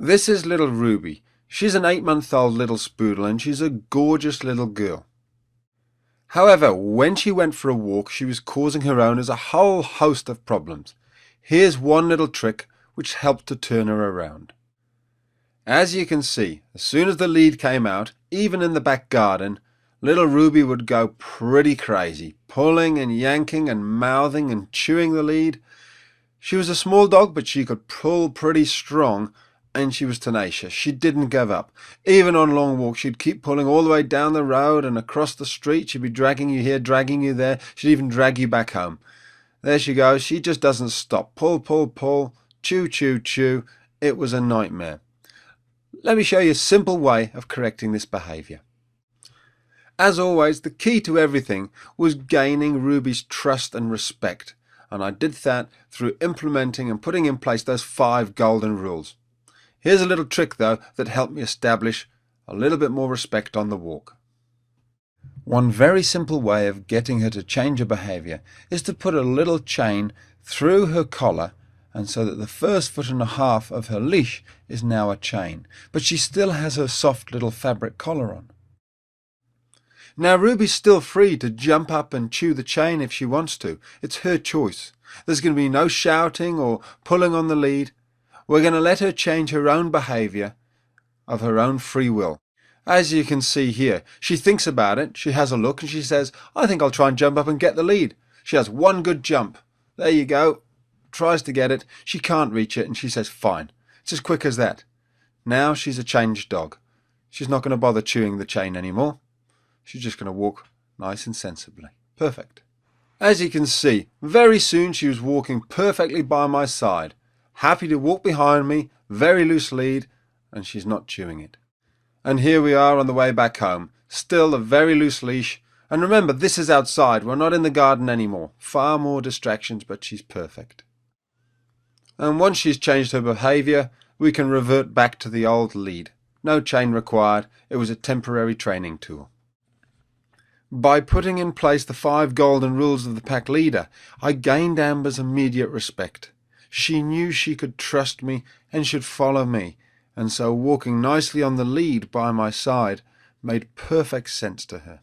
This is little Ruby. She's an 8-month-old little spoodle and she's a gorgeous little girl. However, when she went for a walk, she was causing her owners a whole host of problems. Here's one little trick which helped to turn her around. As you can see, as soon as the lead came out, even in the back garden, little Ruby would go pretty crazy, pulling and yanking and mouthing and chewing the lead. She was a small dog, but she could pull pretty strong, and she was tenacious. She didn't give up. Even on long walks, she'd keep pulling all the way down the road and across the street. She'd be dragging you here, dragging you there. She'd even drag you back home. There she goes. She just doesn't stop. Pull, pull, pull, chew, chew, chew. It was a nightmare. Let me show you a simple way of correcting this behaviour. As always, the key to everything was gaining Ruby's trust and respect, and I did that through implementing and putting in place those 5 golden rules. Here's a little trick though that helped me establish a little bit more respect on the walk. One very simple way of getting her to change her behaviour is to put a little chain through her collar, and so that the first 1.5 foot of her leash is now a chain, but she still has her soft little fabric collar on. Now Ruby's still free to jump up and chew the chain if she wants to. It's her choice. There's going to be no shouting or pulling on the lead. We're going to let her change her own behaviour of her own free will. As you can see here, she thinks about it, she has a look and she says, I think I'll try and jump up and get the lead. She has one good jump. There you go. Tries to get it. She can't reach it and she says, fine. It's as quick as that. Now she's a changed dog. She's not going to bother chewing the chain anymore. She's just going to walk nice and sensibly. Perfect. As you can see, very soon she was walking perfectly by my side, happy to walk behind me, very loose lead, and she's not chewing it. And here we are on the way back home, still a very loose leash. And remember, this is outside, we're not in the garden anymore. Far more distractions, but she's perfect. And once she's changed her behaviour, we can revert back to the old lead. No chain required, it was a temporary training tool. By putting in place the 5 golden rules of the pack leader, I gained Amber's immediate respect. She knew she could trust me and should follow me, and so walking nicely on the lead by my side made perfect sense to her.